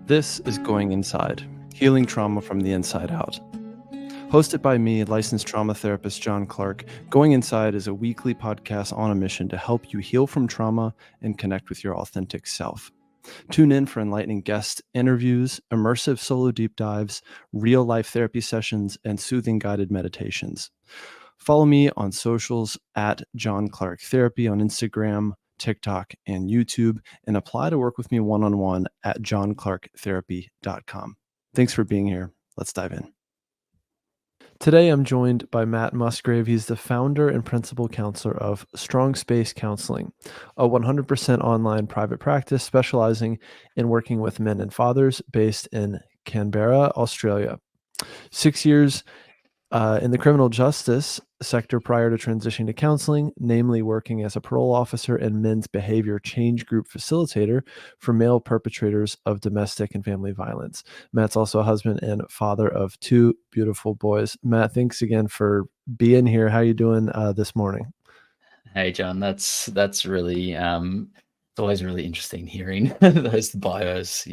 This is Going Inside, Healing Trauma from the Inside Out. Hosted by me, licensed trauma therapist John Clark, Going Inside is a weekly podcast on a mission to help you heal from trauma and connect with your authentic self. Tune in for enlightening guest interviews, immersive solo deep dives, real-life therapy sessions, and soothing guided meditations. Follow me on socials at John Clark Therapy on Instagram, TikTok, and YouTube, and apply to work with me one-on-one at johnclarktherapy.com. Thanks for being here. Let's dive in. Today, I'm joined by Matt Musgrave. He's the founder and principal counselor of Strong Space Counseling, a 100% online private practice specializing in working with men and fathers based in Canberra, Australia. 6 years in the criminal justice sector prior to transitioning to counseling, namely working as a parole officer and men's behavior change group facilitator for male perpetrators of domestic and family violence. Matt's also a husband and father of 2 beautiful boys. Matt, thanks again for being here. How you doing this morning? Hey, John, that's really it's always really interesting hearing those bios.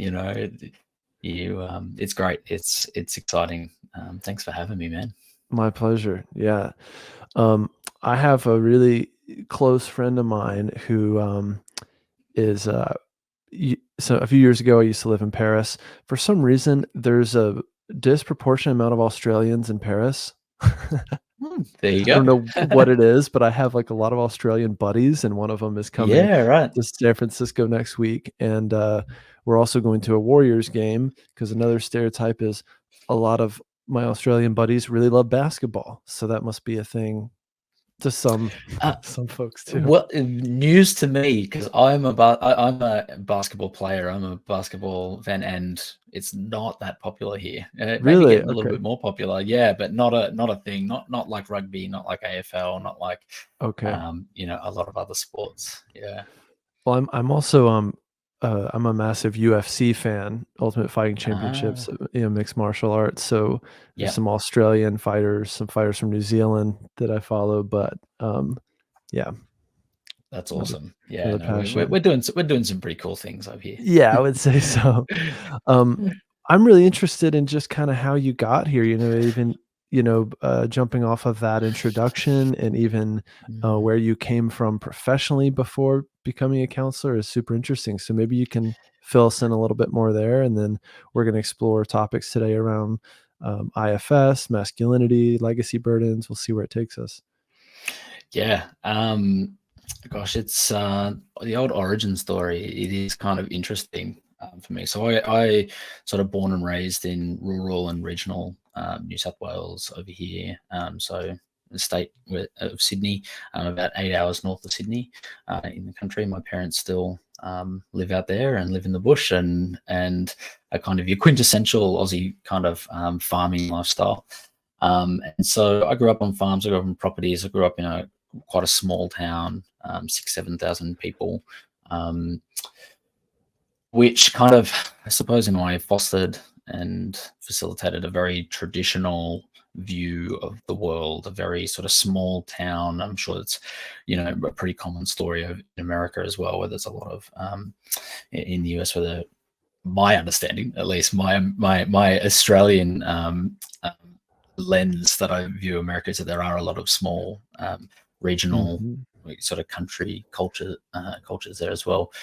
It's great. It's exciting. Thanks for having me, man. My pleasure. Yeah. I have a really close friend of mine who is so a few years ago, I used to live in Paris. For some reason, there's a disproportionate amount of Australians in Paris. There you go. I don't know what it is, but I have like a lot of Australian buddies, and one of them is coming right. to San Francisco next week. And we're also going to a Warriors game because another stereotype is a lot of my Australian buddies really love basketball. So that must be a thing to some folks too. Well, news to me, because I'm a basketball player. I'm a basketball fan, and it's not that popular here. Maybe Really? getting a little bit more popular, yeah, but not a thing. Not like rugby, not like AFL, not like a lot of other sports. Yeah. Well, I'm also I'm a massive UFC fan, Ultimate Fighting Championships, mixed martial arts. So there's some Australian fighters, some fighters from New Zealand that I follow, but yeah. That's awesome. Yeah, no, we're doing some pretty cool things over here. Yeah, I would say so. I'm really interested in just kind of how you got here, even jumping off of that introduction and even where you came from professionally before becoming a counselor is super interesting. So maybe you can fill us in a little bit more there, and then we're going to explore topics today around IFS, masculinity, legacy burdens. We'll see where it takes us. Yeah. Gosh, it's the old origin story. It is kind of interesting for me. So I sort of born and raised in rural and regional New South Wales over here. So the state of Sydney, about 8 hours north of Sydney in the country. My parents still live out there and live in the bush and a kind of your quintessential Aussie kind of farming lifestyle. And so I grew up on farms. I grew up on properties. I grew up in quite a small town, 6,000-7,000 people, which kind of, I suppose, in a way, fostered and facilitated a very traditional view of the world, a very sort of small town. I'm sure it's, a pretty common story in America as well, where there's a lot of, in the US, where my understanding, at least my Australian lens that I view America is that there are a lot of small regional sort of country cultures there as well.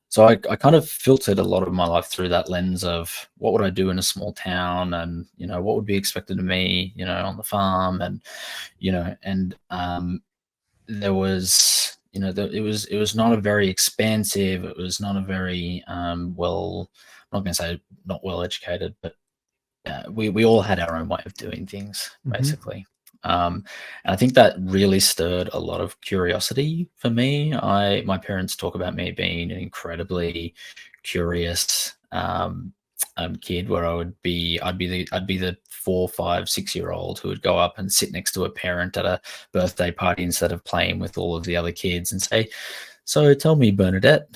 So I kind of filtered a lot of my life through that lens of what would I do in a small town, and what would be expected of me, on the farm, and there was it was not a very expansive. It was not a very I'm not going to say not well educated, but we all had our own way of doing things, basically. And I think that really stirred a lot of curiosity for me. My parents talk about me being an incredibly curious kid, where I'd be the 4, 5, 6-year-old who would go up and sit next to a parent at a birthday party instead of playing with all of the other kids and say, "So tell me, Bernadette,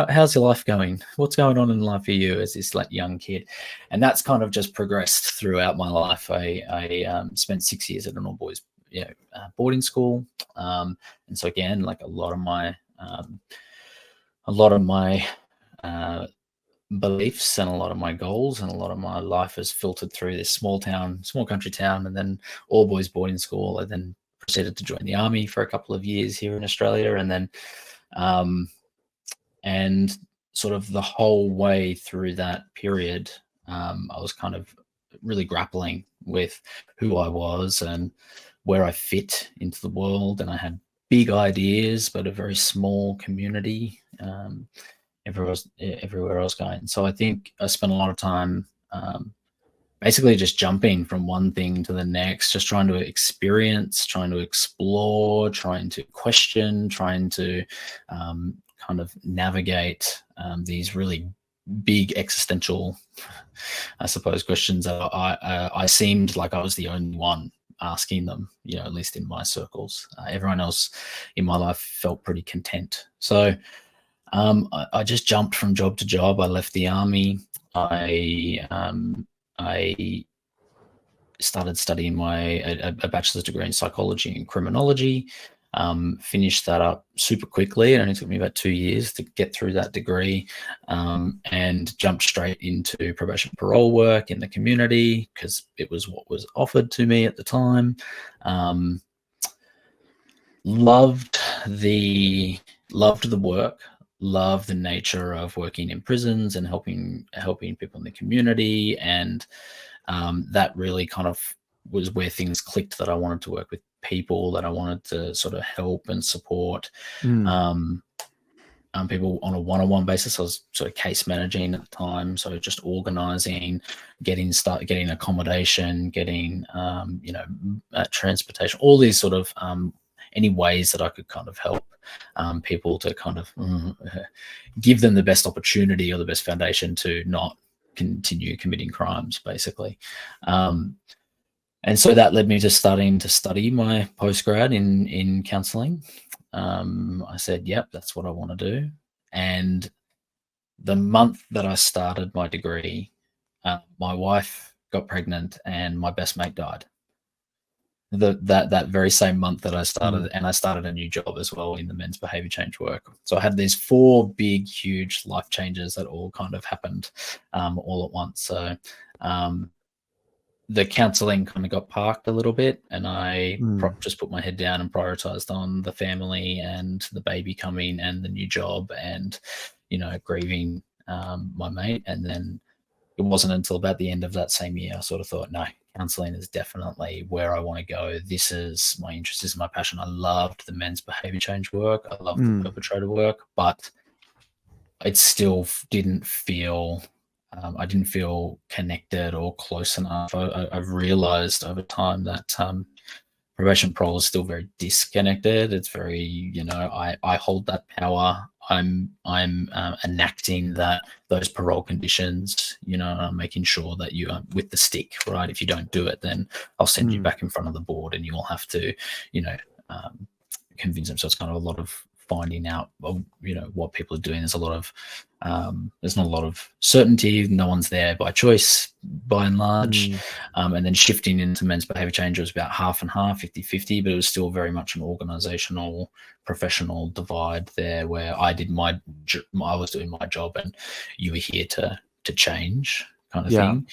how's your life going? What's going on in life for you as this young kid?" And that's kind of just progressed throughout my life. I spent 6 years at an all boys boarding school, and so again, like a lot of my beliefs and a lot of my goals and a lot of my life is filtered through this small country town, and then all boys boarding school. I then proceeded to join the army for a couple of years here in Australia, and then and sort of the whole way through that period, I was kind of really grappling with who I was and where I fit into the world. And I had big ideas, but a very small community everywhere I was going. So I think I spent a lot of time basically just jumping from one thing to the next, just trying to experience, trying to explore, trying to question, trying to kind of navigate these really big existential, I suppose, questions that I seemed like I was the only one asking them, at least in my circles. Everyone else in my life felt pretty content. So I just jumped from job to job. I left the army. I started studying a bachelor's degree in psychology and criminology. Finished that up super quickly. It only took me about 2 years to get through that degree, and jumped straight into probation parole work in the community because it was what was offered to me at the time. Loved the work, loved the nature of working in prisons and helping people in the community, and that really kind of was where things clicked, that I wanted to work with people, that I wanted to sort of help and support people on a one-on-one basis. I was sort of case managing at the time, so just organizing, getting accommodation, getting transportation, all these sort of any ways that I could kind of help people to kind of give them the best opportunity or the best foundation to not continue committing crimes, basically. And so that led me to starting to study my postgrad in counselling. I said, yep, that's what I want to do. And the month that I started my degree, my wife got pregnant and my best mate died. That very same month that I started, and I started a new job as well in the men's behavior change work. So I had these 4 big, huge life changes that all kind of happened all at once. So the counseling kind of got parked a little bit, and I just put my head down and prioritized on the family and the baby coming and the new job and, grieving my mate. And then it wasn't until about the end of that same year I sort of thought, no, counseling is definitely where I want to go. This is my interest, this is my passion. I loved the men's behavior change work. I loved the perpetrator work, but it still didn't feel I didn't feel connected or close enough. I've realized over time that probation parole is still very disconnected. It's very, I hold that power. I'm enacting those parole conditions, I'm making sure that you are with the stick, right? If you don't do it, then I'll send you back in front of the board and you'll have to, convince them. So it's kind of a lot of finding out, what people are doing. There's not a lot of certainty. No one's there by choice, by and large. And then shifting into men's behavior change was about half and half, 50-50, but it was still very much an organizational, professional divide there, where I was doing my job and you were here to change, kind of thing.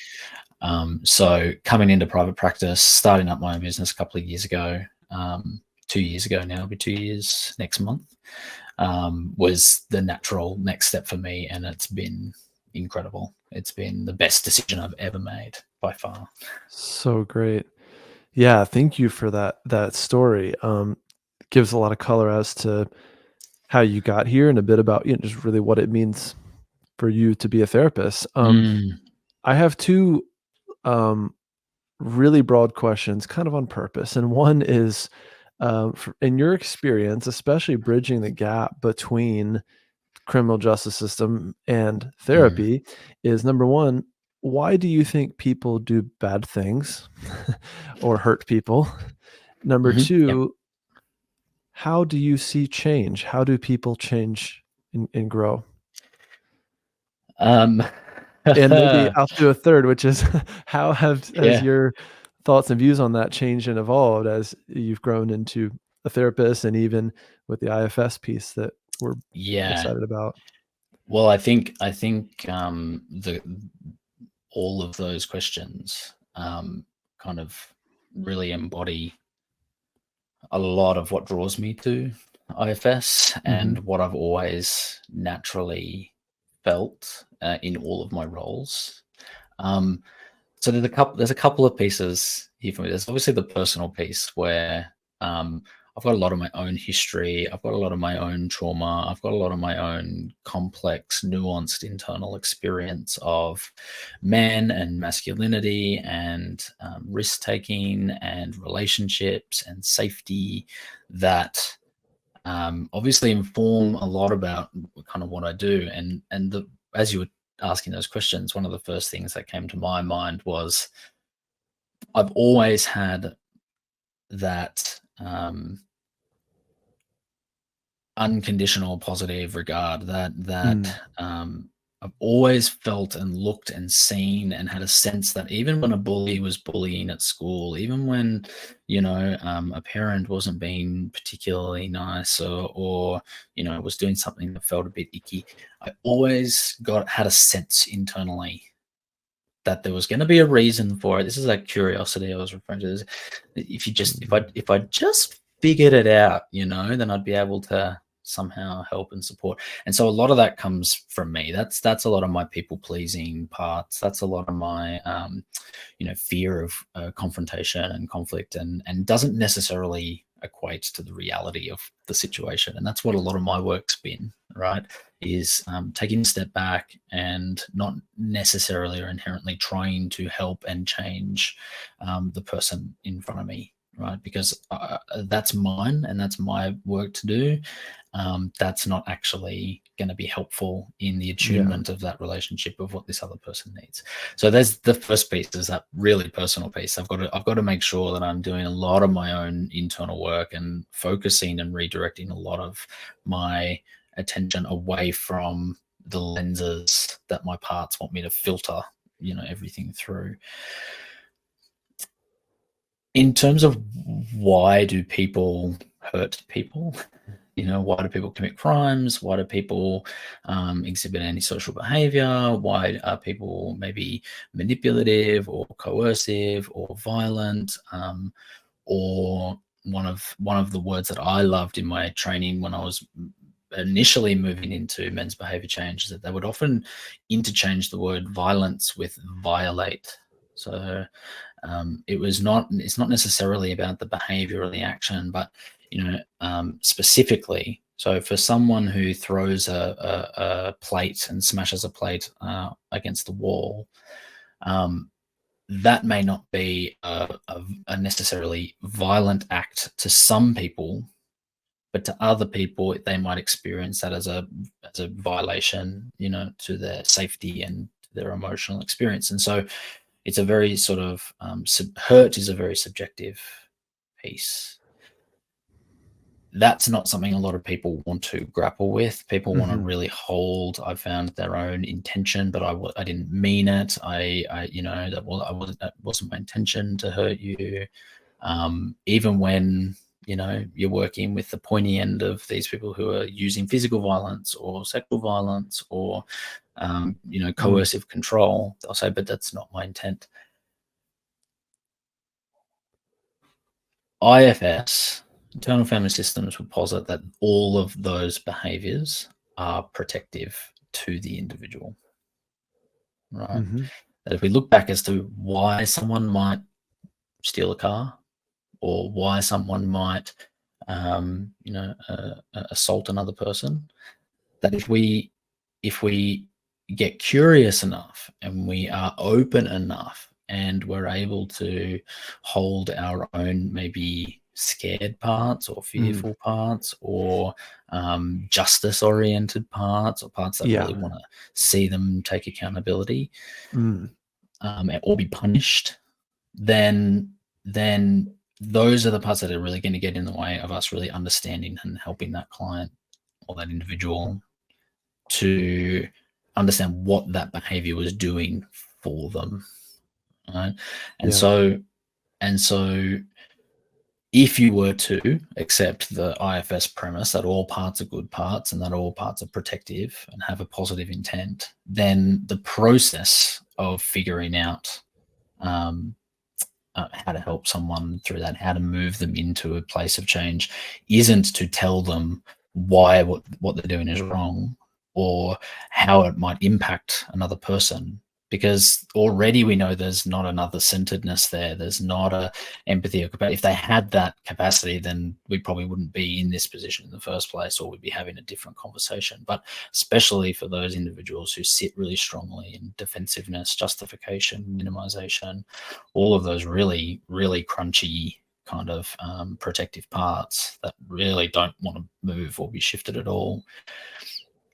So coming into private practice, starting up my own business a couple of years ago, 2 years ago now, it'll be 2 years next month, was the natural next step for me, and it's been incredible. It's been the best decision I've ever made by far. So great. Yeah, thank you for that story. Gives a lot of color as to how you got here and a bit about just really what it means for you to be a therapist. I have 2 really broad questions, kind of on purpose, and one is, in your experience, especially bridging the gap between criminal justice system and therapy, is number 1, why do you think people do bad things or hurt people? Number 2, how do you see change? How do people change and grow? And maybe I'll do a third, which is how has your thoughts and views on that changed and evolved as you've grown into a therapist, and even with the IFS piece that we're excited about? Well, I think the all of those questions kind of really embody a lot of what draws me to IFS and Mm-hmm. what I've always naturally felt in all of my roles. Um, so there's a couple of pieces here for me. There's obviously the personal piece where I've got a lot of my own history. I've got a lot of my own trauma. I've got a lot of my own complex, nuanced internal experience of men and masculinity and risk taking and relationships and safety that obviously inform a lot about kind of what I do. And as you were asking those questions, one of the first things that came to my mind was I've always had that unconditional positive regard, that I've always felt and looked and seen and had a sense that even when a bully was bullying at school, even when a parent wasn't being particularly nice, or was doing something that felt a bit icky, I always had a sense internally that there was going to be a reason for it. This is that curiosity I was referring to. If I just figured it out, then I'd be able to somehow help and support. And so a lot of that comes from me. That's a lot of my people pleasing parts. That's a lot of my fear of confrontation and conflict, and doesn't necessarily equate to the reality of the situation. And that's what a lot of my work's been, right? Is taking a step back and not necessarily or inherently trying to help and change the person in front of me, right? Because that's mine and that's my work to do. That's not actually going to be helpful in the attunement of that relationship of what this other person needs. So there's the first piece, is that really personal piece. I've got to make sure that I'm doing a lot of my own internal work and focusing and redirecting a lot of my attention away from the lenses that my parts want me to filter everything through. In terms of why do people hurt people, why do people commit crimes? Why do people exhibit antisocial behavior? Why are people maybe manipulative or coercive or violent? Or one of the words that I loved in my training when I was initially moving into men's behavior change is that they would often interchange the word violence with violate. So it's not necessarily about the behavior or the action, but specifically, so for someone who throws a plate and smashes a plate against the wall, that may not be a necessarily violent act to some people, but to other people, they might experience that as a violation, to their safety and their emotional experience. And so it's a very sort of hurt is a very subjective piece. That's not something a lot of people want to grapple with. People want to really hold, I found, their own intention, but I didn't mean it. That wasn't my intention to hurt you. Even when you're working with the pointy end of these people who are using physical violence or sexual violence or coercive control, they'll say, but that's not my intent. IFS, internal family systems, would posit that all of those behaviors are protective to the individual, right? That if we look back as to why someone might steal a car or why someone might assault another person, that if we get curious enough and we are open enough and we're able to hold our own maybe scared parts or fearful parts or justice oriented parts or parts that really want to see them take accountability or be punished, then those are the parts that are really going to get in the way of us really understanding and helping that client or that individual to understand what that behavior was doing for them, right? And so if you were to accept the IFS premise that all parts are good parts and that all parts are protective and have a positive intent, then the process of figuring out how to help someone through that, how to move them into a place of change, isn't to tell them why what they're doing is wrong or how it might impact another person, because already we know there's not another centeredness there. There's not a empathy or capacity. If they had that capacity, then we probably wouldn't be in this position in the first place, or we'd be having a different conversation. But especially for those individuals who sit really strongly in defensiveness, justification, minimization, all of those really, really crunchy kind of protective parts that really don't want to move or be shifted at all.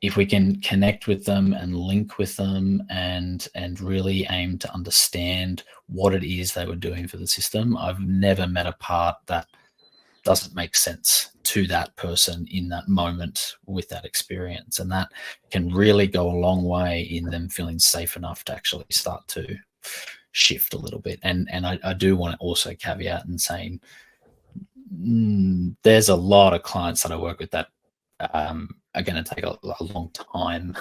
If we can connect with them and link with them and really aim to understand what it is they were doing for the system, I've never met a part that doesn't make sense to that person in that moment with that experience. And that can really go a long way in them feeling safe enough to actually start to shift a little bit. And I do want to also caveat in saying there's a lot of clients that I work with that are going to take a long time,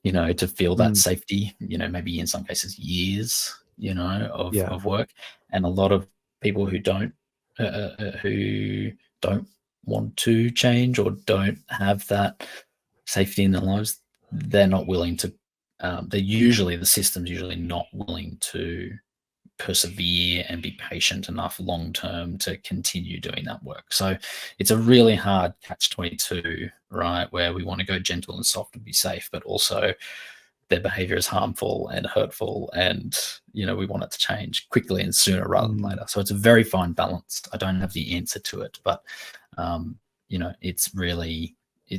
to feel that safety, maybe in some cases years, of work. And a lot of people who don't want to change or don't have that safety in their lives, they're not willing to, the system's usually not willing to persevere and be patient enough long term to continue doing that work. So it's a really hard catch-22, right, where we want to go gentle and soft and be safe, but also their behavior is harmful and hurtful, and we want it to change quickly and sooner rather than later. So it's a very fine balance. I don't have the answer to it, but it's really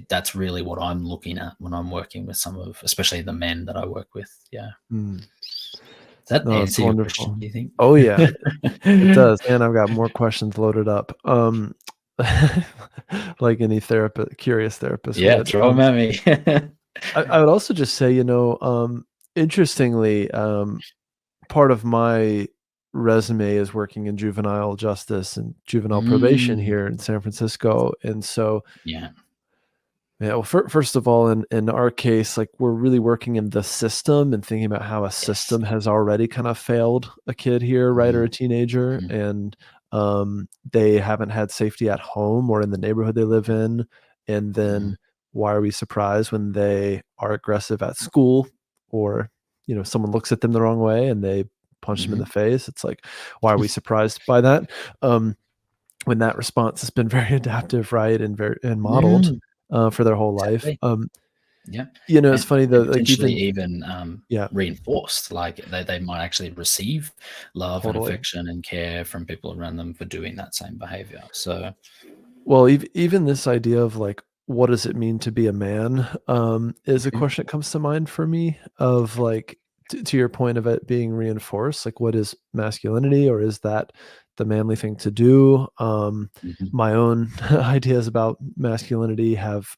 that's really what I'm looking at when I'm working with some of, especially the men that I work with. Does that answer your question, do you think? Oh yeah, it does. And I've got more questions loaded up. Like any curious therapist would. Throw them at me. I would also just say, interestingly, part of my resume is working in juvenile justice and juvenile probation here in San Francisco. And so, well, first of all, in our case, like, we're really working in the system and thinking about how a system has already kind of failed a kid here, right, or a teenager, and they haven't had safety at home or in the neighborhood they live in. And then why are we surprised when they are aggressive at school, or someone looks at them the wrong way and they punch them in the face? It's like, why are we surprised by that? When that response has been very adaptive, right, and modeled for their whole life. It's funny though, like even reinforced, like they might actually receive love and affection and care from people around them for doing that same behavior. So, well, even this idea of like, what does it mean to be a man, is a question that comes to mind for me, of like, to your point of it being reinforced, like, what is masculinity, or is that the manly thing to do? My own ideas about masculinity have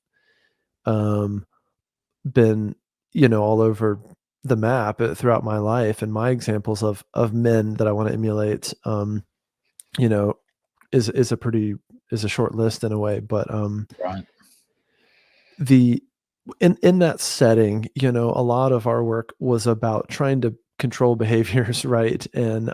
been, all over the map throughout my life, and my examples of men that I want to emulate, is a short list in a way, but right. In that setting, a lot of our work was about trying to control behaviors, right? And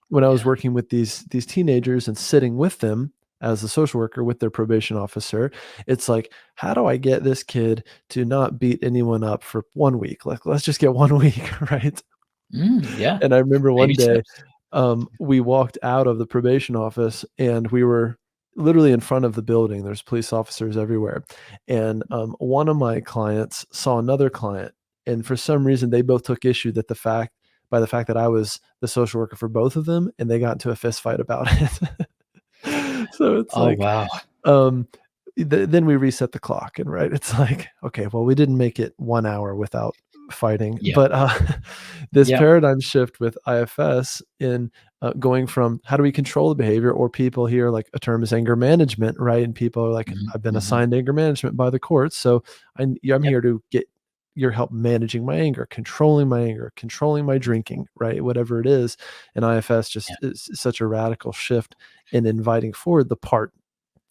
when I was working with these teenagers and sitting with them as a social worker with their probation officer, it's like, how do I get this kid to not beat anyone up for 1 week? Like, let's just get 1 week, right? And I remember one day, we walked out of the probation office and we were literally in front of the building. There's police officers everywhere. And one of my clients saw another client, and for some reason they both took issue that the fact that I was the social worker for both of them, and they got into a fist fight about it. So it's wow. Then we reset the clock, and right, it's like, okay, well, we didn't make it 1 hour without fighting, but this paradigm shift with IFS in going from how do we control the behavior, or people here, like, a term is anger management, right? And people are like, I've been assigned anger management by the courts, so I'm here to your help managing my anger, controlling my drinking, right? Whatever it is. And IFS just is such a radical shift in inviting forward the part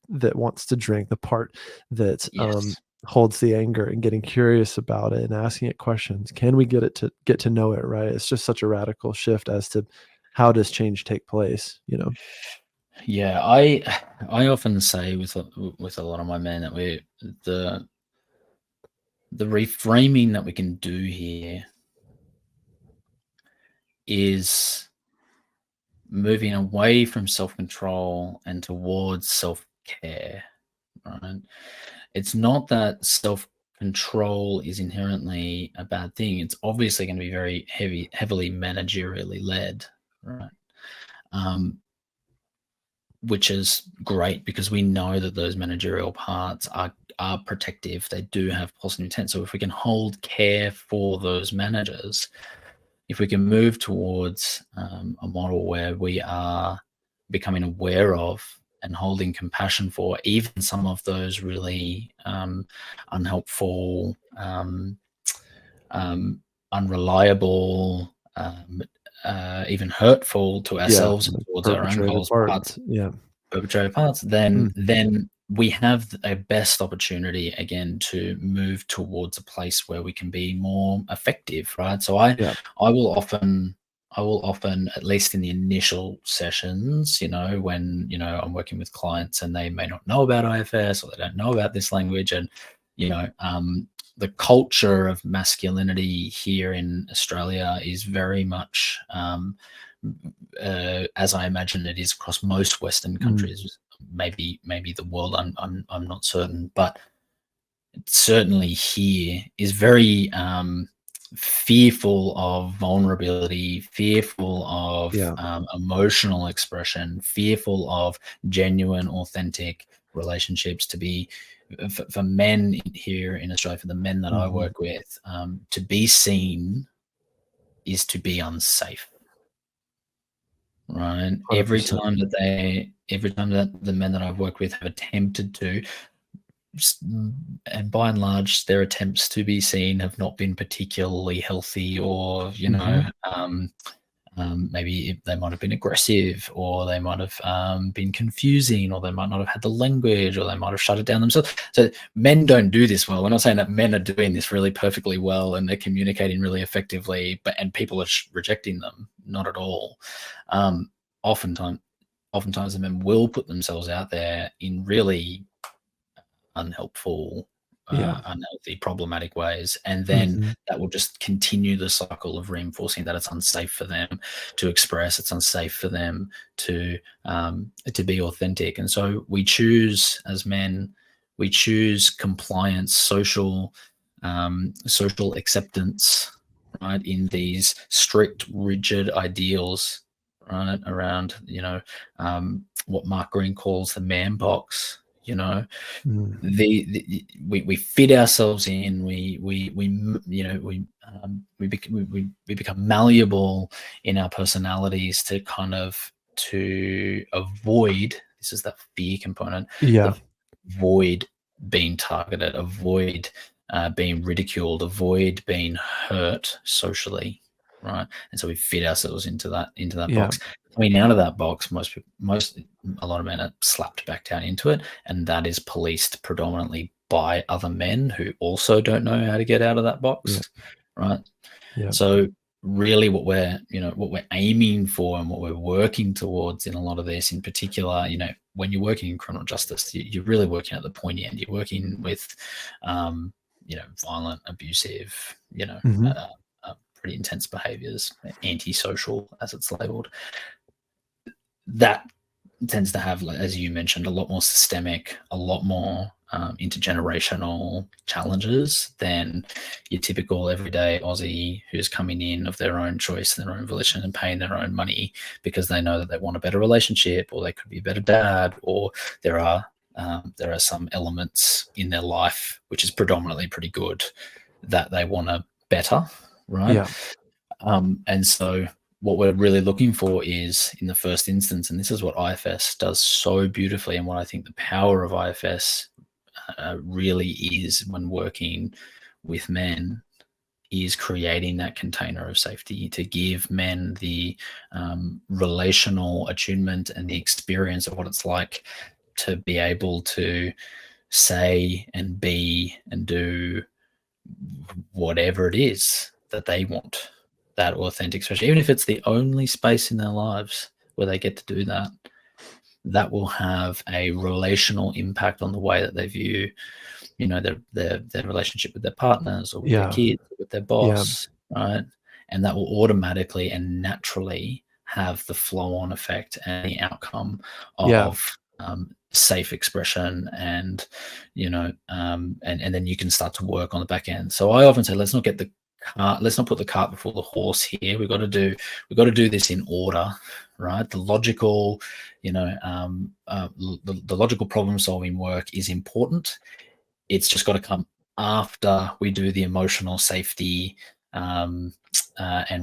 that wants to drink, the part that Yes. holds the anger, and getting curious about it and asking it questions. Can we get to know it, right? It's just such a radical shift as to how does change take place, you know? Yeah, I often say with a lot of my men that the the reframing that we can do here is moving away from self-control and towards self-care, right? It's not that self-control is inherently a bad thing. It's obviously going to be very heavily managerially led, right? Um, which is great because we know that those managerial parts are protective. They do have positive intent. So if we can hold care for those managers, if we can move towards a model where we are becoming aware of and holding compassion for even some of those really unhelpful, unreliable, even hurtful to Yeah, ourselves and towards our own perpetrator goals parts. parts, Yeah. perpetrator parts, then Mhm. then we have a best opportunity again to move towards a place where we can be more effective, right? So Yeah. I will often at least in the initial sessions, when I'm working with clients and they may not know about IFS or they don't know about this language, and you know the culture of masculinity here in Australia is very much as I imagine it is across most Western Mm. countries, maybe the world. I'm not certain, but certainly here is very fearful of vulnerability, fearful of Yeah. emotional expression, fearful of genuine, authentic relationships. To be for men here in Australia, for the men that I Mhm. work with, to be seen is to be unsafe. Right. Every 100%. time that the men that I've worked with have attempted to, and by and large, their attempts to be seen have not been particularly healthy, or Mhm. maybe they might have been aggressive, or they might have been confusing, or they might not have had the language, or they might have shut it down themselves. So men don't do this well. We're not saying that men are doing this really perfectly well and they're communicating really effectively, and people are rejecting them. Not at all. Um, oftentimes, oftentimes the men will put themselves out there in really unhelpful, Yeah. unhealthy, problematic ways, and then Mhm. that will just continue the cycle of reinforcing that it's unsafe for them to express, it's unsafe for them to be authentic. And so we choose, as men, we choose compliance, social acceptance, right, in these strict, rigid ideals, right, around what Mark Green calls the man box. Mm. We fit ourselves in. We become malleable in our personalities to avoid, this is that fear component, Yeah. the avoid being targeted, avoid being ridiculed, avoid being hurt socially, right? And so we fit ourselves into that Yeah. box. Coming out of that box, a lot of men are slapped back down into it, and that is policed predominantly by other men who also don't know how to get out of that Yeah. box, right? Yeah. So really what we're aiming for and what we're working towards in a lot of this, in particular, when you're working in criminal justice, you're really working at the pointy end. You're working with violent, abusive, Mhm. pretty intense behaviors, antisocial as it's labeled. That tends to have, as you mentioned, a lot more systemic, a lot more intergenerational challenges than your typical everyday Aussie who's coming in of their own choice, their own volition, and paying their own money because they know that they want a better relationship, or they could be a better dad, or there are some elements in their life which is predominantly pretty good that they want to better, right? Yeah. And so what we're really looking for is, in the first instance, and this is what IFS does so beautifully, and what I think the power of IFS really is when working with men, is creating that container of safety to give men the relational attunement and the experience of what it's like to be able to say and be and do whatever it is that they want, that authentic expression, even if it's the only space in their lives where they get to do that. That will have a relational impact on the way that they view, you know, their relationship with their partners or with their Yeah. kids, or with their boss, right? And that will automatically and naturally have the flow-on effect and the outcome of safe expression, and you know, and then you can start to work on the back end. So I often say, let's not put the cart before the horse here. We've got to do this in order, right? The logical, you know, the logical problem solving work is important. It's just got to come after we do the emotional safety and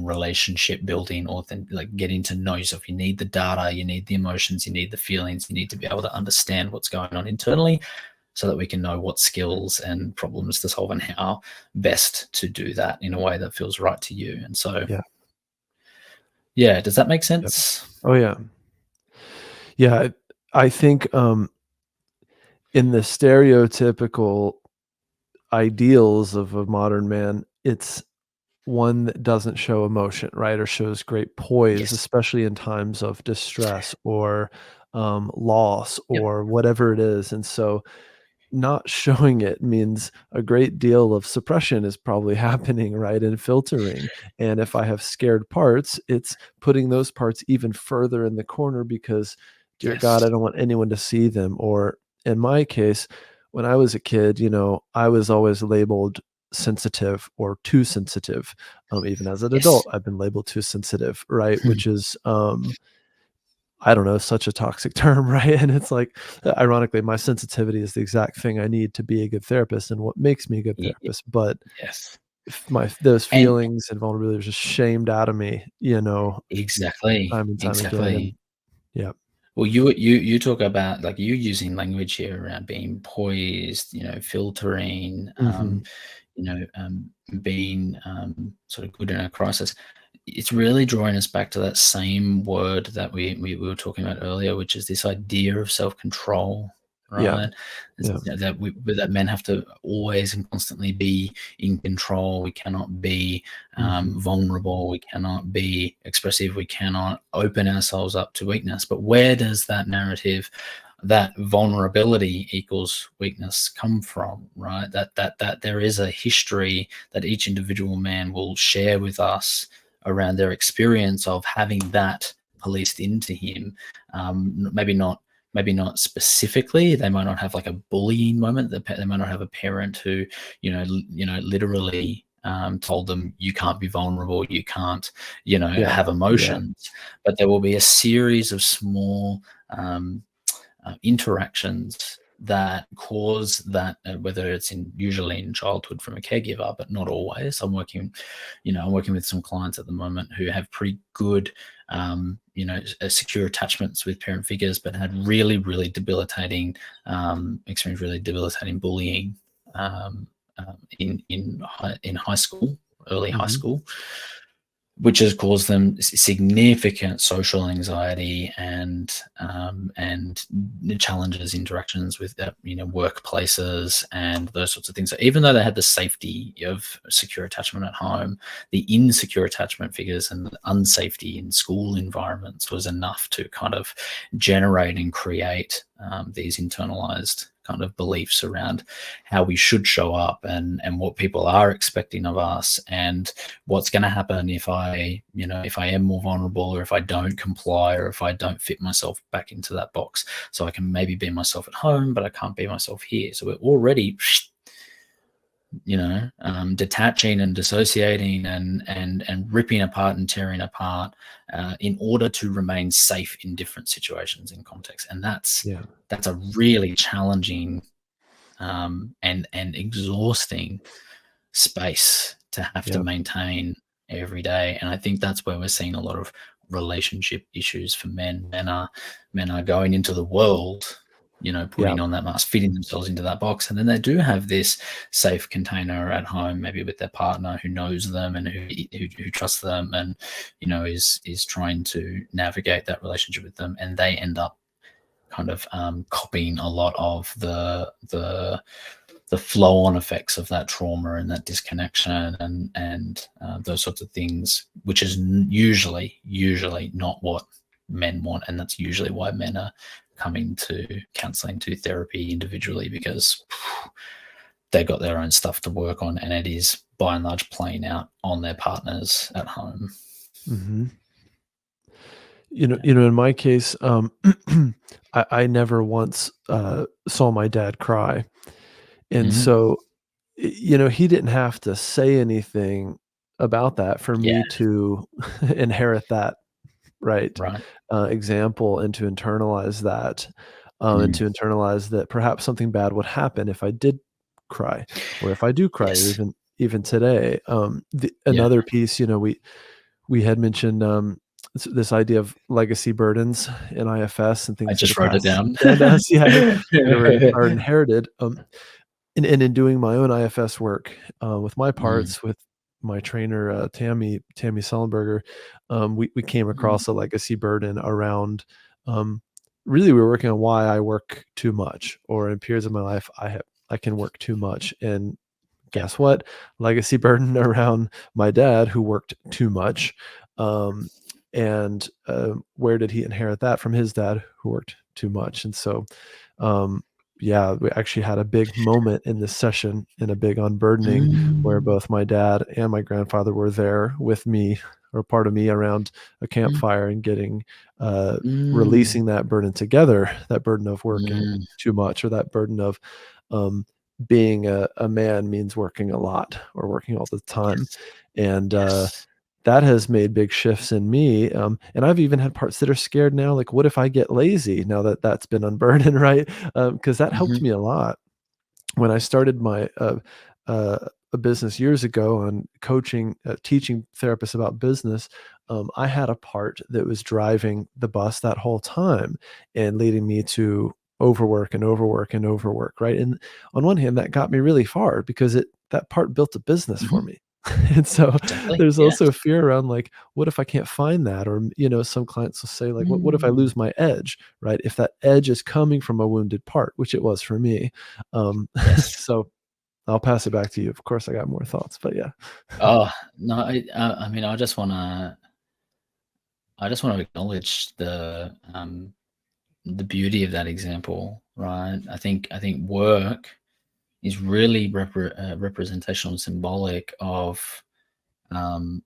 relationship building, or like getting to know yourself. You need the data, you need the emotions, you need the feelings, you need to be able to understand what's going on internally so that we can know what skills and problems to solve and how best to do that in a way that feels right to you. And so, yeah, does that make sense? Oh yeah. Yeah. I think in the stereotypical ideals of a modern man, it's one that doesn't show emotion, right? Or shows great poise, Yes. especially in times of distress or loss Yep. or whatever it is. And so not showing it means a great deal of suppression is probably happening, right? And filtering. And if I have scared parts, it's putting those parts even further in the corner because, dear God, Yes. I don't want anyone to see them. Or in my case, when I was a kid, you know, I was always labeled sensitive or too sensitive. Even as an Yes. adult, I've been labeled too sensitive, right? Which is, I don't know, such a toxic term, right? And it's like, ironically, my sensitivity is the exact thing I need to be a good therapist and what makes me a good therapist. But Yes. if those And feelings and vulnerability are just shamed out of me, you know, exactly. time and time again. And yeah. Well, you talk about, like, you using language here around being poised, you know, filtering, Mhm. being sort of good in a crisis. It's really drawing us back to that same word that we were talking about earlier, which is this idea of self-control, Yeah. right? Yeah. That men have to always and constantly be in control. We cannot be Mhm. vulnerable. We cannot be expressive. We cannot open ourselves up to weakness. But where does that narrative, that vulnerability equals weakness, come from? Right? That there is a history that each individual man will share with us around their experience of having that policed into him. Maybe not specifically. They might not have like a bullying moment. They might not have a parent who, literally told them, you can't be vulnerable, you can't, Yeah. have Yeah. emotions. But there will be a series of small interactions that cause that, whether it's usually in childhood from a caregiver, but not always. I'm working with some clients at the moment who have pretty good, secure attachments with parent figures, but had really, really debilitating, experienced really debilitating bullying in high school, early high Mhm. school, which has caused them significant social anxiety and challenges, interactions with workplaces and those sorts of things. So even though they had the safety of secure attachment at home, the insecure attachment figures and the unsafety in school environments was enough to kind of generate and create these internalized kind of beliefs around how we should show up and what people are expecting of us, and what's going to happen if I am more vulnerable, or if I don't comply, or if I don't fit myself back into that box. So I can maybe be myself at home, but I can't be myself here. So we're already, detaching and dissociating and ripping apart and tearing apart in order to remain safe in different situations and contexts. And that's Yeah. a really challenging and exhausting space to have to Yeah. maintain every day. And I think that's where we're seeing a lot of relationship issues for men. Men are going into the world putting on that mask, fitting themselves into that box. And then they do have this safe container at home, maybe with their partner who knows them and who trusts them, and is trying to navigate that relationship with them, and they end up kind of copying a lot of the flow-on effects of that trauma and that disconnection and those sorts of things, which is usually not what men want. And that's usually why men are coming to counseling, to therapy individually, because they got their own stuff to work on, and it is by and large playing out on their partners at home. Mm-hmm. In my case, I never once saw my dad cry. And so, he didn't have to say anything about that for me to inherit that, right? Example, and to internalize that, and to internalize that perhaps something bad would happen if I did cry, or if I do cry, or even today. Another piece, we had mentioned this idea of legacy burdens in IFS and things I that just are wrote it passed down. down to us, are inherited. And in doing my own IFS work with my parts, with my trainer Tammy Sullenberger, we came across a legacy burden around. Really, we were working on why I work too much, or in periods of my life I can work too much. And guess what? Legacy burden around my dad, who worked too much. And where did he inherit that? From his dad, who worked too much. And so, we actually had a big moment in this session, and a big unburdening, where both my dad and my grandfather were there with me, or part of me, around a campfire, and getting releasing that burden together, that burden of working too much, or that burden of being a man means working a lot, or working all the time. And that has made big shifts in me. And I've even had parts that are scared now, like, what if I get lazy now that that's been unburdened, right? Because that helped me a lot. When I started my a business years ago on coaching, teaching therapists about business, I had a part that was driving the bus that whole time, and leading me to overwork and overwork and overwork, right? And on one hand, that got me really far, because that part built a business for me. And so there's also a fear around, like, what if I can't find that? Or, some clients will say, like, what if I lose my edge, right? If that edge is coming from a wounded part, which it was for me. So I'll pass it back to you. Of course, I got more thoughts, but yeah. Oh, no, I mean, I just want to acknowledge the beauty of that example, right? I think work is really representational and symbolic of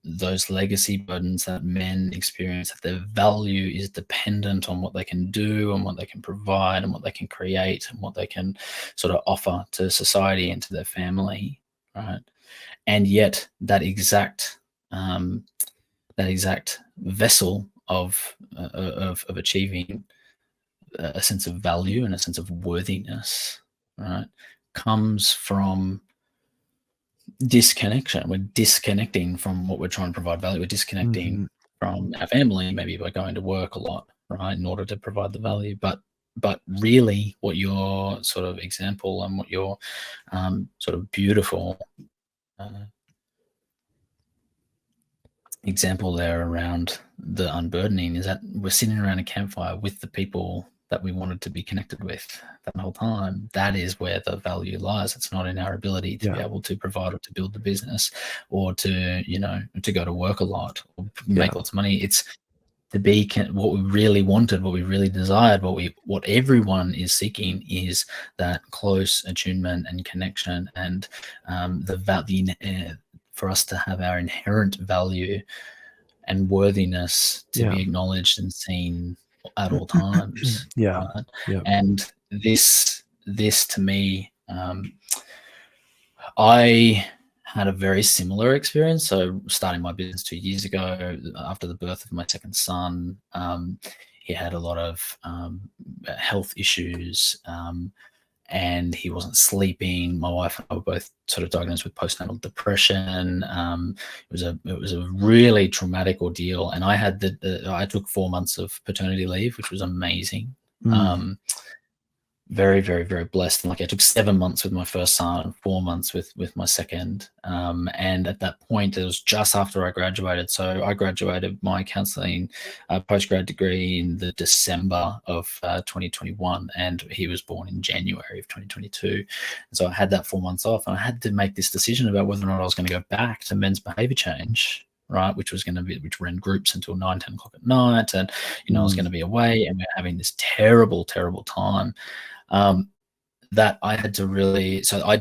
those legacy burdens that men experience, that their value is dependent on what they can do, and what they can provide, and what they can create, and what they can sort of offer to society and to their family, right? And yet that exact vessel of achieving a sense of value and a sense of worthiness, right, comes from disconnection. We're disconnecting from what we're trying to provide value. We're disconnecting from our family, maybe by going to work a lot, right, in order to provide the value. But really, what your sort of example and what your sort of beautiful example there around the unburdening is that we're sitting around a campfire with the people that we wanted to be connected with that whole time. That is where the value lies. It's not in our ability to be able to provide, or to build the business, or to to go to work a lot, or make lots of money. It's to be what we really wanted, what we really desired, what everyone is seeking, is that close attunement and connection, and the value for us to have our inherent value and worthiness to be acknowledged and seen at all times. Right? And this to me, I had a very similar experience. So starting my business 2 years ago, after the birth of my second son, he had a lot of health issues, and he wasn't sleeping. My wife and I were both sort of diagnosed with postnatal depression. It was a really traumatic ordeal, and I had I took 4 months of paternity leave, which was amazing. very, very, very blessed. And like I took 7 months with my first son, 4 months with my second. And at that point, it was just after I graduated. So I graduated my counseling postgrad degree in the December of 2021, and he was born in January of 2022. And so I had that 4 months off, and I had to make this decision about whether or not I was going to go back to men's behavior change, right, which we're in groups until 9, 10 o'clock at night, and I was going to be away, and we're having this terrible, terrible time. That I had to really, so I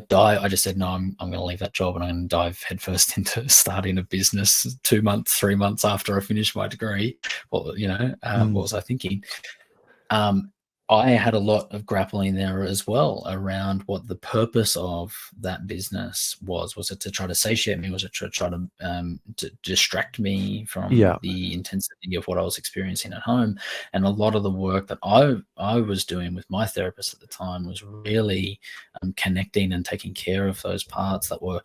just said, no, I'm going to leave that job, and I'm going to dive headfirst into starting a business 2 months, 3 months after I finished my degree. Well, what was I thinking? I had a lot of grappling there as well around what the purpose of that business was. Was it to try to satiate me? Was it to try to distract me from the intensity of what I was experiencing at home? And a lot of the work that I was doing with my therapist at the time was really connecting and taking care of those parts that were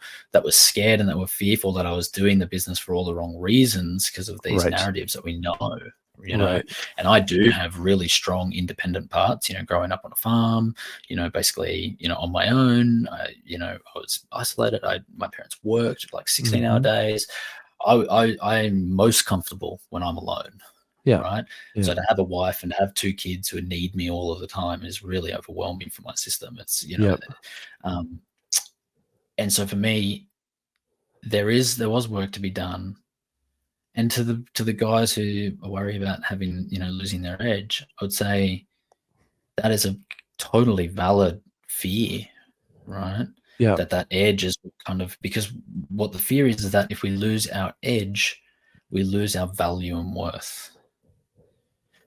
scared and that were fearful that I was doing the business for all the wrong reasons because of these narratives that we know. And I do have really strong independent parts, growing up on a farm, basically, on my own. I was isolated. My parents worked like 16-hour days. I'm most comfortable when I'm alone. Right. Yeah. So to have a wife and have 2 kids who need me all of the time is really overwhelming for my system. It's, and so for me, there was work to be done. And to the guys who are worried about having, losing their edge, I would say that is a totally valid fear, right? Yeah. That edge is kind of, because what the fear is that if we lose our edge, we lose our value and worth.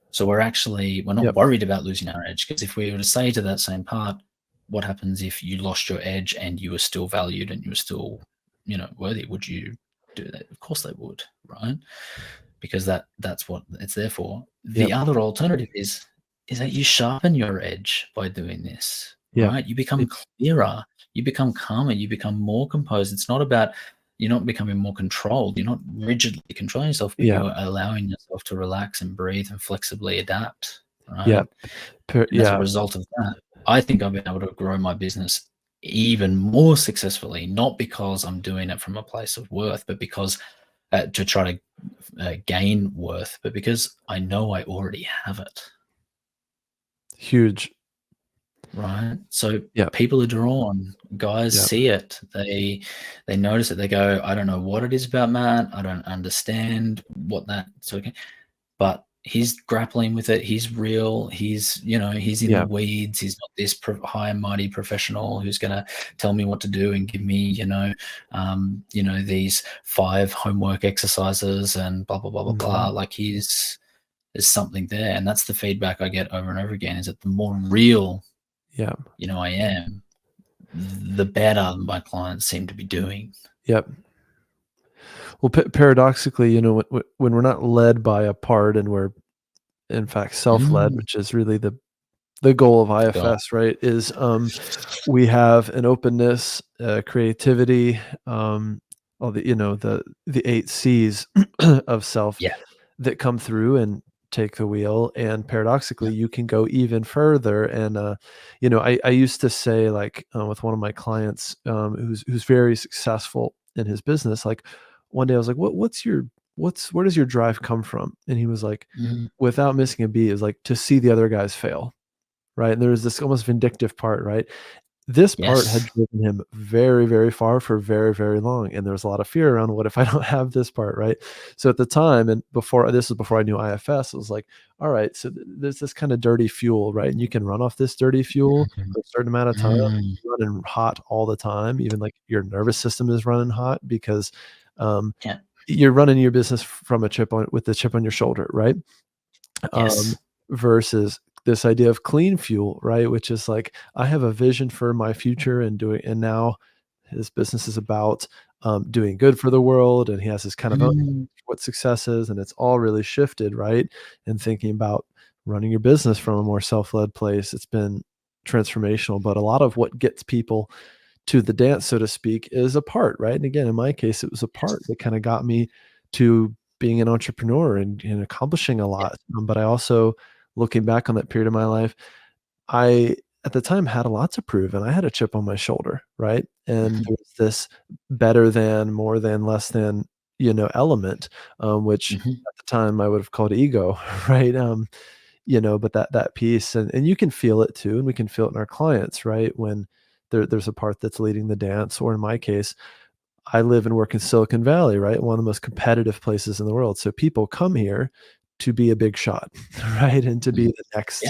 So we're not worried about losing our edge, because if we were to say to that same part, what happens if you lost your edge and you were still valued and you were still, worthy? Would you do that? Of course they would, right? Because that's what it's there for. The other alternative is that you sharpen your edge by doing this, right? You become clearer, you become calmer, you become more composed. It's not about, you're not becoming more controlled. You're not rigidly controlling yourself, but you're allowing yourself to relax and breathe and flexibly adapt, right? And as a result of that, I think I've been able to grow my business even more successfully, not because I'm doing it from a place of worth, but because to try to gain worth, but because I know I already have it. Huge. Right. So people are drawn, guys see it. They notice it. They go, I don't know what it is about Matt. I don't understand what that's okay. But he's grappling with it. He's real. He's, he's in the weeds. He's not this high and mighty professional who's going to tell me what to do and give me, these 5 homework exercises and blah, blah, blah, blah, blah. Like there's something there. And that's the feedback I get over and over again, is that the more real I am, the better my clients seem to be doing. Well, paradoxically, when we're not led by a part and we're in fact self-led, which is really the goal of IFS, right, is we have an openness, creativity, all the 8 C's of self that come through and take the wheel. And paradoxically, you can go even further. And I used to say, like, with one of my clients who's very successful in his business, like one day I was like, where does your drive come from? And he was like, without missing a beat, is like to see the other guys fail, right? And there's this almost vindictive part, right? This part had driven him very, very far for very, very long. And there was a lot of fear around, what if I don't have this part, right? So at the time, and before I knew IFS, it was like, all right, so there's this kind of dirty fuel, right? And you can run off this dirty fuel for a certain amount of time, running hot all the time. Even like your nervous system is running hot because you're running your business from with the chip on your shoulder, right? Versus this idea of clean fuel, right? Which is like, I have a vision for my future and now his business is about doing good for the world. And he has this kind of what success is, and it's all really shifted, right? And thinking about running your business from a more self-led place, it's been transformational. But a lot of what gets people to the dance, so to speak, is a part, right? And again, in my case, it was a part that kind of got me to being an entrepreneur and accomplishing a lot. But I also, looking back on that period of my life, I at the time had a lot to prove, and I had a chip on my shoulder, right? And there was this better than, more than, less than, element, which Mhm. at the time I would have called ego, right? But that piece, and you can feel it too, and we can feel it in our clients, right? When there's a part that's leading the dance, or in my case, I live and work in Silicon Valley, right? One of the most competitive places in the world. So people come here to be a big shot, right? And to be Mhm. the Yeah. next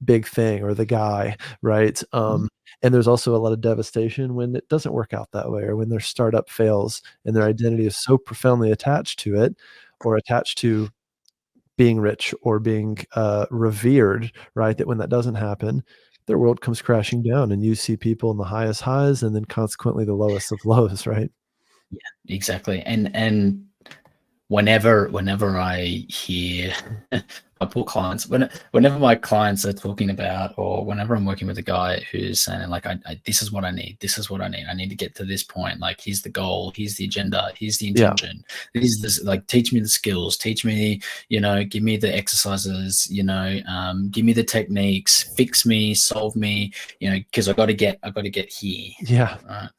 big thing, or the guy, right? Mhm. And there's also a lot of devastation when it doesn't work out that way, or when their startup fails and their identity is so profoundly attached to it, or attached to being rich, or being revered, right? That when that doesn't happen, their world comes crashing down, and you see people in the highest highs, and then consequently the lowest of lows, right? Yeah, exactly. And whenever I hear my poor clients, whenever my clients are talking about, or whenever I'm working with a guy who's saying like, this is what I need, this is what I need to get to this point. Like, here's the goal, here's the agenda, here's the Yeah. intention. Here's this, like, teach me the skills, teach me, give me the exercises, give me the techniques, fix me, solve me, because I got to get here. Yeah. Right.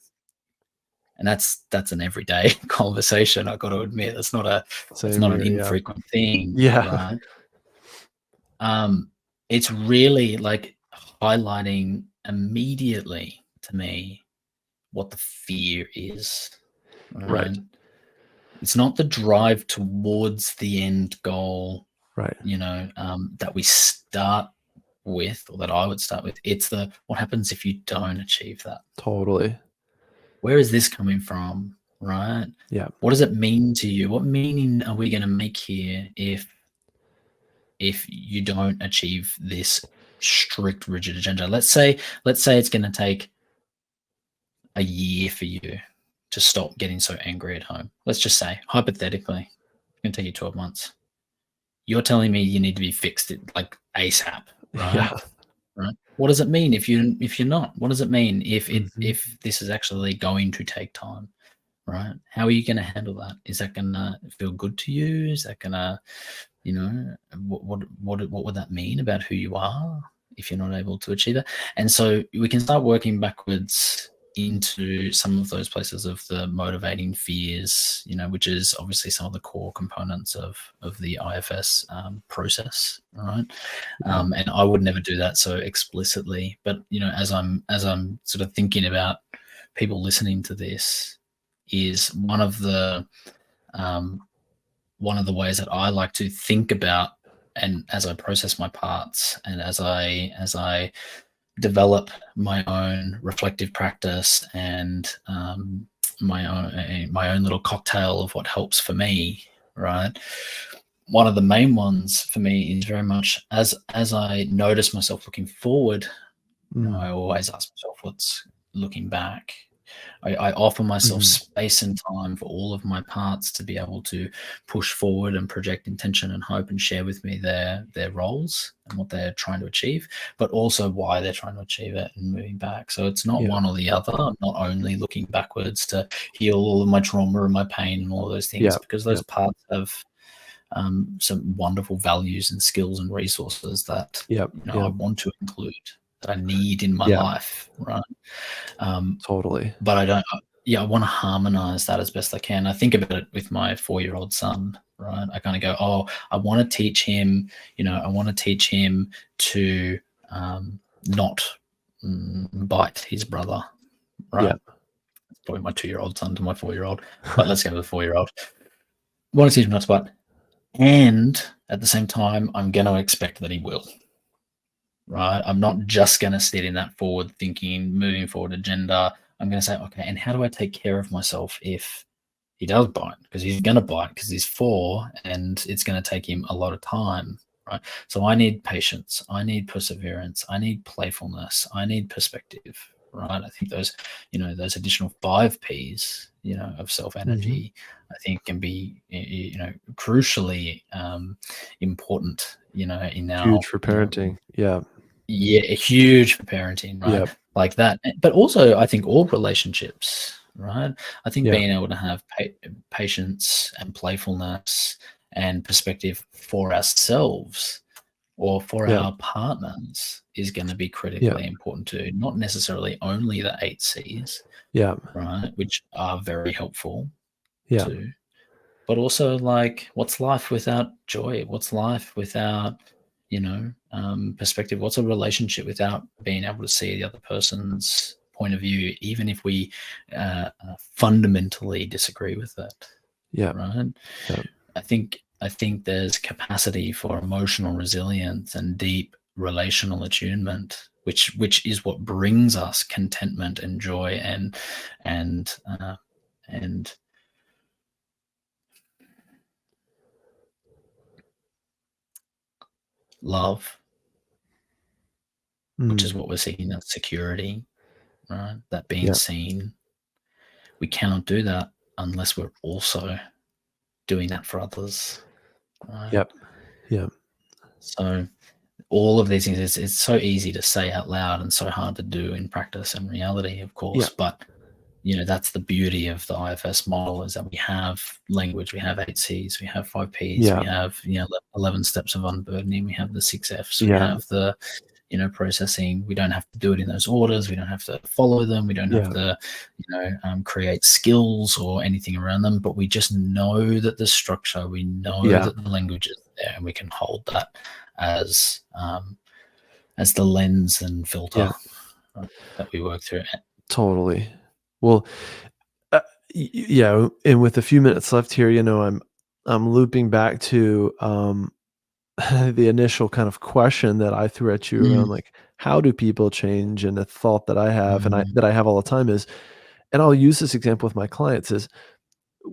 And that's an everyday conversation. I got to admit, that's Same not an here, yeah. infrequent thing, Yeah. right? It's really like highlighting immediately to me what the fear is, Right. right? It's not the drive towards the end goal, Right. that we start with, or that I would start with. It's what happens if you don't achieve that? Totally. Where is this coming from, right? Yeah. What does it mean to you? What meaning are we going to make here if you don't achieve this strict, rigid agenda? Let's say it's going to take a year for you to stop getting so angry at home. Let's just say, hypothetically, it's going to take you 12 months. You're telling me you need to be fixed like ASAP, right? Yeah. Right. What does it mean if you're not? What does it mean Mhm. if this is actually going to take time? Right? How are you going to handle that? Is that going to feel good to you? Is that going to, what would that mean about who you are if you're not able to achieve that? And so we can start working backwards into some of those places of the motivating fears, which is obviously some of the core components of the IFS process, right? Yeah. And I would never do that so explicitly, but as I'm sort of thinking about people listening to this, is um, one of the ways that I like to think about, and as I process my parts, and as I develop my own reflective practice, and my own little cocktail of what helps for me, right? One of the main ones for me is very much as I notice myself looking forward. Mm. I always ask myself what's looking back. I offer myself Mhm. space and time for all of my parts to be able to push forward and project intention and hope, and share with me their roles and what they're trying to achieve, but also why they're trying to achieve it, and moving back. So it's not Yeah. one or the other. I'm not only looking backwards to heal all of my trauma and my pain and all of those things, Yeah. because those Yep. parts have some wonderful values and skills and resources that Yep. I Yep. want to include, that I need in my Yeah. life, right? Totally. But I don't. Yeah, I want to harmonize that as best I can. I think about it with my 4-year-old son, right? I kind of go, oh, I want to teach him. I want to teach him to not bite his brother, right? Yeah. That's probably my 2-year-old son to my 4-year-old, but let's go with the 4-year-old. Want to teach him not to bite, and at the same time, I'm going to expect that he will. Right? I'm not just going to sit in that forward thinking, moving forward agenda. I'm going to say, okay, and how do I take care of myself if he does bite? Because he's going to bite because he's 4, and it's going to take him a lot of time, right? So I need patience. I need perseverance. I need playfulness. I need perspective, right? I think those additional 5 Ps, of self Mhm. energy, I think can be, crucially important, in our, Huge for parenting. Yeah. yeah, huge for parenting, right? Yep. Like that. But also, I think all relationships, right? I think Yeah. being able to have patience and playfulness and perspective for ourselves or for Yeah. our partners is going to be Yeah. critically important too. Not necessarily only the 8 C's, Yeah. right, which are very helpful Yeah. too, but also like, what's life without joy? What's life without, perspective? What's a relationship without being able to see the other person's point of view, even if we fundamentally disagree with it, Yeah. right? Yeah. I think there's capacity for emotional resilience and deep relational attunement, which is what brings us contentment and joy and love, which is what we're seeking, that security, right? That being Yeah. seen. We cannot do that unless we're also doing that for others, right? Yep. Yeah. So all of these things, it's so easy to say out loud and so hard to do in practice and reality, of course. Yeah. But that's the beauty of the IFS model, is that we have language, we have 8 C's, we have 5 P's, Yeah. we have 11 steps of unburdening, we have the 6 F's, we Yeah. have the processing. We don't have to do it in those orders. We don't have to follow them. We don't have to, create skills or anything around them. But we just know that the structure, we know that the language is there, and we can hold that as the lens and filter that we work through. Totally. Well, yeah, and with a few minutes left here, I'm looping back to the initial kind of question that I threw at you around, like, how do people change? And a thought that I have, and that I have all the time is, and I'll use this example with my clients, is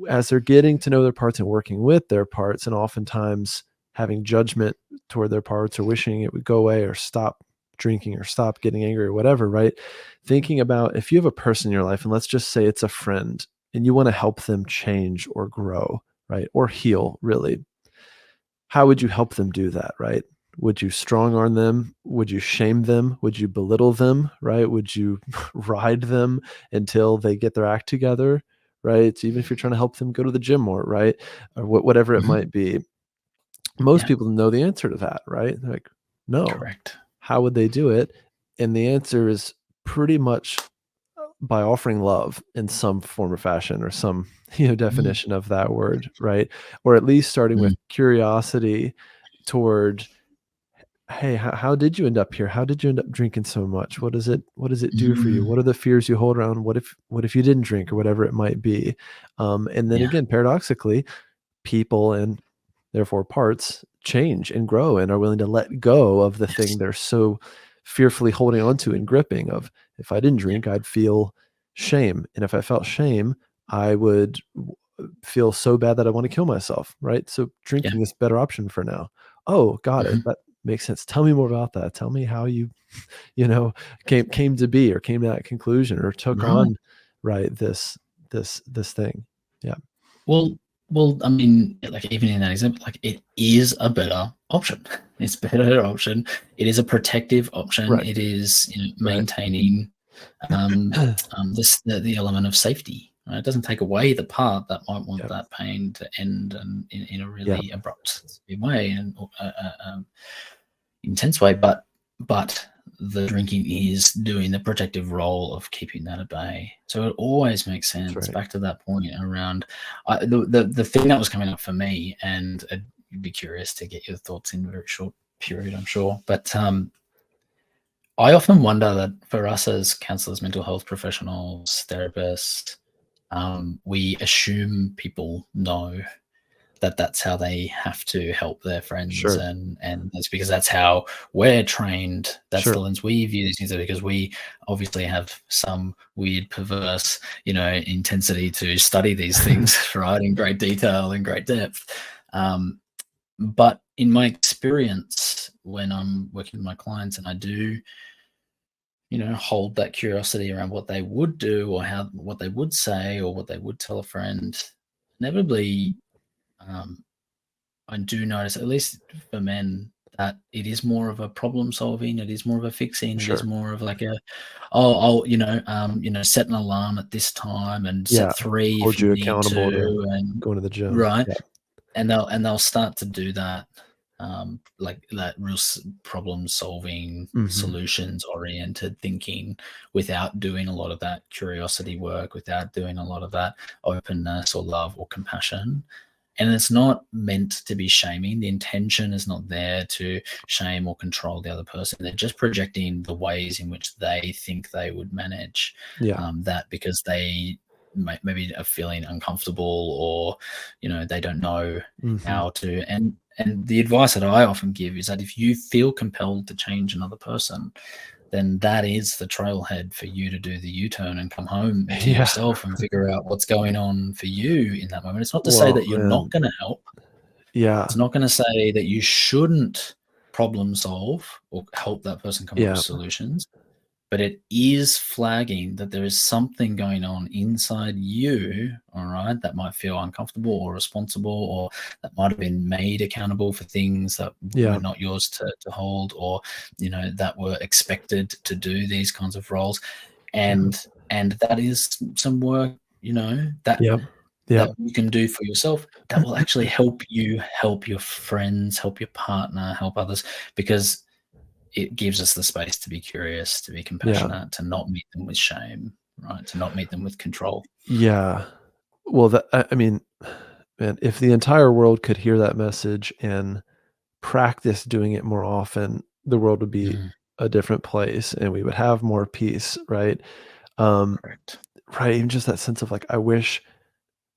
as they're getting to know their parts and working with their parts, and oftentimes having judgment toward their parts or wishing it would go away or stop drinking or stop getting angry or whatever, right? Thinking about, if you have a person in your life, and let's just say it's a friend, and you want to help them change or grow, right? Or heal, really. How would you help them do that, right? Would you strong arm them? Would you shame them? Would you belittle them, right? Would you ride them until they get their act together, right? So even if you're trying to help them go to the gym more, right? Or whatever it might be. Most people know the answer to that, right? They're like, no. Correct. How would they do it? And the answer is pretty much by offering love in some form or fashion, or some definition of that word, right? Or at least starting with curiosity toward, hey, how did you end up here? How did you end up drinking so much? What does it do for you? What are the fears you hold around? What if you didn't drink, or whatever it might be? And then again, paradoxically, people and therefore parts change and grow and are willing to let go of the thing they're so fearfully holding on to and gripping of. If I didn't drink, I'd feel shame. And if I felt shame, I would feel so bad that I want to kill myself, right? So drinking is a better option for now. Oh, got it. That makes sense. Tell me more about that. Tell me how you, came to be, or came to that conclusion, or took on, right, this thing. Yeah. Well, I mean, like, even in that example, like, it is a better option. It's a better option. It is a protective option. Right. It is maintaining the element of safety. Right? It doesn't take away the part that might want that pain to end, and in a really abrupt way and intense way, but the drinking is doing the protective role of keeping that at bay. So it always makes sense. Right. Back to that point around the thing that was coming up for me, and I'd be curious to get your thoughts in a very short period, I'm sure. But I often wonder that for us as counselors, mental health professionals, therapists, we assume people know that that's how they have to help their friends, and that's because that's how we're trained. That's the lens we view these things, because we obviously have some weird, perverse, intensity to study these things, right, in great detail and great depth. But in my experience, when I'm working with my clients and I do, hold that curiosity around what they would do, or what they would say, or what they would tell a friend, inevitably, I do notice, at least for men, that it is more of a problem solving. It is more of a fixing. It is more of like I'll set an alarm at this time, and set 3 hold if you you need accountable to, and going to the gym. right. And they'll start to do that. like that real problem solving, Mm-hmm. solutions oriented thinking, without doing a lot of that curiosity work, without doing a lot of that openness or love or compassion. And it's not meant to be shaming. The intention is not there to shame or control the other person. They're just projecting the ways in which they think they would manage that, because they maybe are feeling uncomfortable, or they don't know how to. And the advice that I often give is that if you feel compelled to change another person, then that is the trailhead for you to do the U-turn and come home to yourself and figure out what's going on for you in that moment. It's not to say that you're not going to help. It's not going to say that you shouldn't problem solve or help that person come up with solutions. But it is flagging that there is something going on inside you, all right, that might feel uncomfortable or responsible, or that might have been made accountable for things that were not yours to hold, or, that were expected to do these kinds of roles. And that is some work, that you can do for yourself that will actually help you, help your friends, help your partner, help others, because it gives us the space to be curious, to be compassionate, to not meet them with shame, right? To not meet them with control. Yeah. Well, I mean, man, if the entire world could hear that message and practice doing it more often, the world would be a different place and we would have more peace, right? Correct. Right. Even just that sense of like, I wish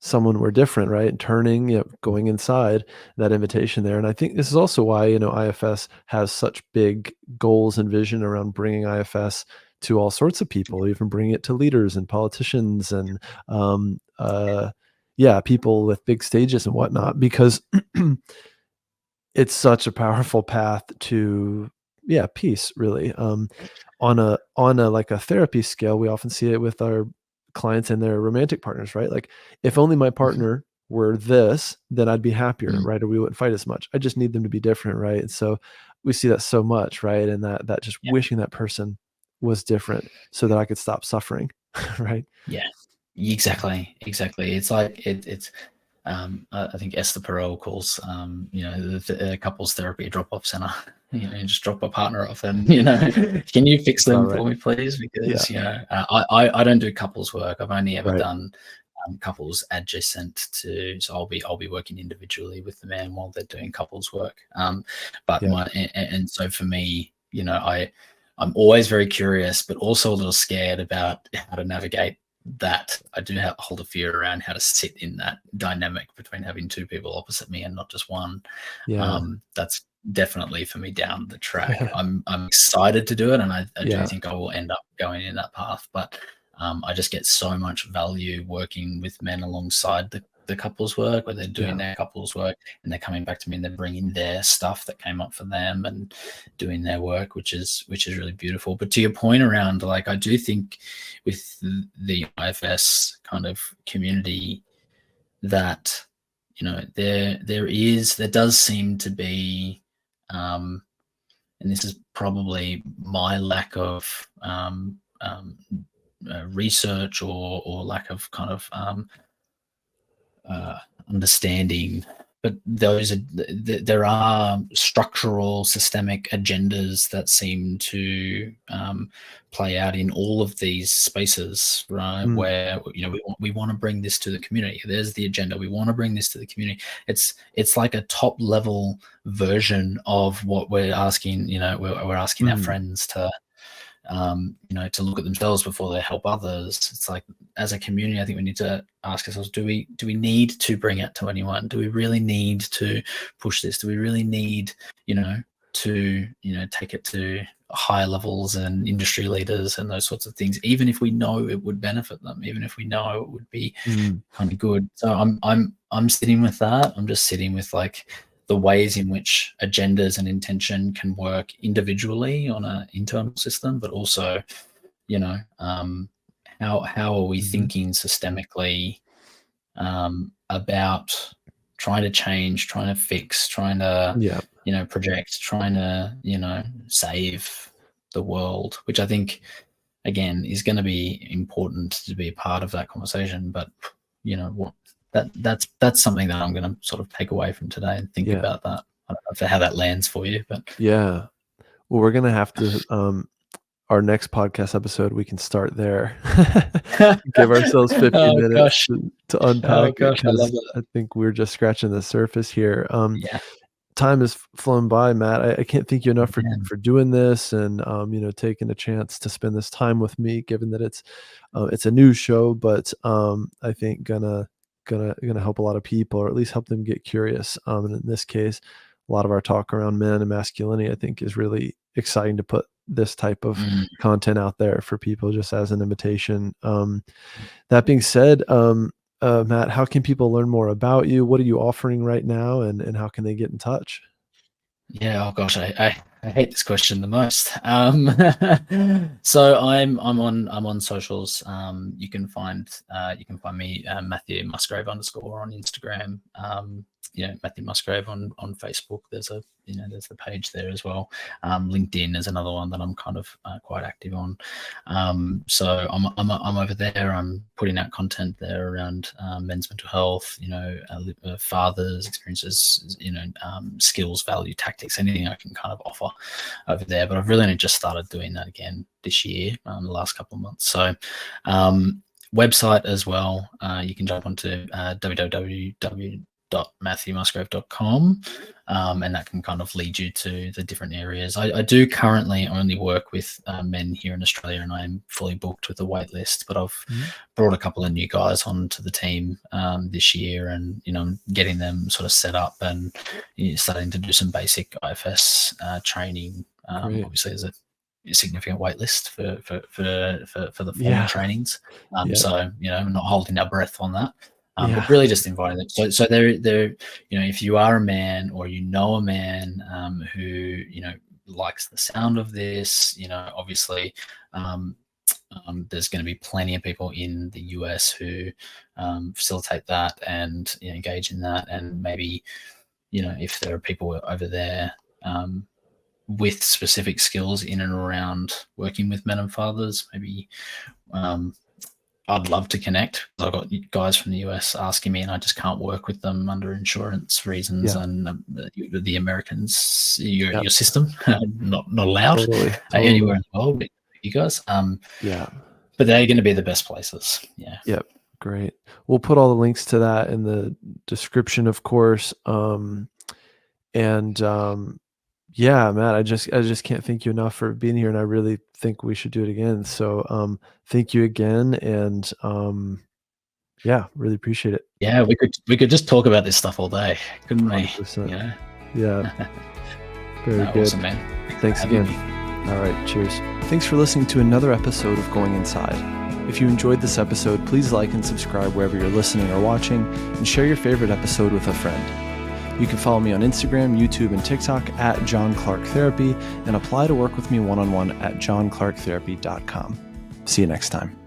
someone were different, right? And turning, going inside, that invitation there. And I think this is also why, IFS has such big goals and vision around bringing IFS to all sorts of people, even bringing it to leaders and politicians and, people with big stages and whatnot, because it's such a powerful path to, peace, really. On a like a therapy scale, we often see it with our clients and their romantic partners, right? Like, if only my partner were this, then I'd be happier, right? Or we wouldn't fight as much. I just need them to be different, right? And so we see that so much, right? And that just wishing that person was different so that I could stop suffering, right? Yeah, exactly. It's like it's. I think Esther Perel calls, the couples therapy a drop-off center. Just drop a partner off, and can you fix them for me, please? Because I don't do couples work. I've only ever done couples adjacent to. So I'll be working individually with the man while they're doing couples work. But so for me, I'm always very curious, but also a little scared about how to navigate that. I do hold a fear around how to sit in that dynamic between having two people opposite me and not just one. That's definitely for me down the track. I'm excited to do it, and I do think I will end up going in that path. But I just get so much value working with men alongside the couples work, where they're doing their couples work and they're coming back to me and they're bringing their stuff that came up for them and doing their work, which is really beautiful. But to your point around, like, I do think with the IFS kind of community that, there does seem to be, and this is probably my lack of research or lack of kind of understanding, but there are structural systemic agendas that seem to play out in all of these spaces, right? Where we want to bring this to the community. There's the agenda. We want to bring this to the community. It's like a top level version of what we're asking. We're asking our friends to to look at themselves before they help others. It's like, as a community, I think we need to ask ourselves, do we need to bring it to anyone? Do we really need to push this? Do we really need, to, take it to higher levels and industry leaders and those sorts of things, even if we know it would benefit them, even if we know it would be kind of good? So I'm sitting with that. I'm just sitting with, like, the ways in which agendas and intention can work individually on an internal system, but also, how are we thinking systemically about trying to change, trying to fix, trying to, project, trying to, save the world, which I think, again, is going to be important to be a part of that conversation. But, that's something that I'm going to sort of take away from today and think about that. I don't know how that lands for you, but Yeah. Well, we're gonna have to our next podcast episode, we can start there. Give ourselves 50 oh minutes gosh, to unpack it I love because that. I think we're just scratching the surface here. Yeah, Time has flown by, Matt. I can't thank you enough man. for doing this and taking a chance to spend this time with me, given that it's a new show, but I think gonna help a lot of people, or at least help them get curious. And in this case, a lot of our talk around men and masculinity, I think, is really exciting to put this type of Mm. content out there for people, just as an invitation. That being said, Matt, how can people learn more about you? What are you offering right now, and how can they get in touch? Yeah, oh gosh, I hate this question the most. So I'm on socials. You can find me Matthew Musgrave _ on Instagram. Matthew Musgrave on Facebook. There's the page there as well. LinkedIn is another one that I'm kind of quite active on. So I'm over there. I'm putting out content there around men's mental health. Fathers' experiences. Skills, value, tactics, anything I can kind of offer over there. But I've really only just started doing that again this year, the last couple of months. So website as well. You can jump onto www.matthewmusgrave.com, and that can kind of lead you to the different areas. I do currently only work with men here in Australia, and I'm fully booked with a wait list, but I've brought a couple of new guys onto the team this year, and getting them sort of set up and starting to do some basic IFS training. Obviously there's a significant wait list for the formal trainings. So I'm not holding our breath on that. But really just inviting them. So they're if you are a man, or a man who likes the sound of this, obviously there's going to be plenty of people in the US who facilitate that and engage in that, and maybe if there are people over there with specific skills in and around working with men and fathers, maybe I'd love to connect. I've got guys from the US asking me, and I just can't work with them under insurance reasons, and the Americans, your system, not allowed Totally. anywhere in the world. You guys, but they're going to be the best places. Yep. Great. We'll put all the links to that in the description, of course. Matt, I just can't thank you enough for being here, and I really think we should do it again. So thank you again, and really appreciate it. Yeah, we could just talk about this stuff all day, couldn't we? 100%. Yeah. Very good. Awesome, man. Thanks again. All right, cheers. Thanks for listening to another episode of Going Inside. If you enjoyed this episode, please like and subscribe wherever you're listening or watching, and share your favorite episode with a friend. You can follow me on Instagram, YouTube, and TikTok at John Clark Therapy, and apply to work with me one-on-one at johnclarktherapy.com. See you next time.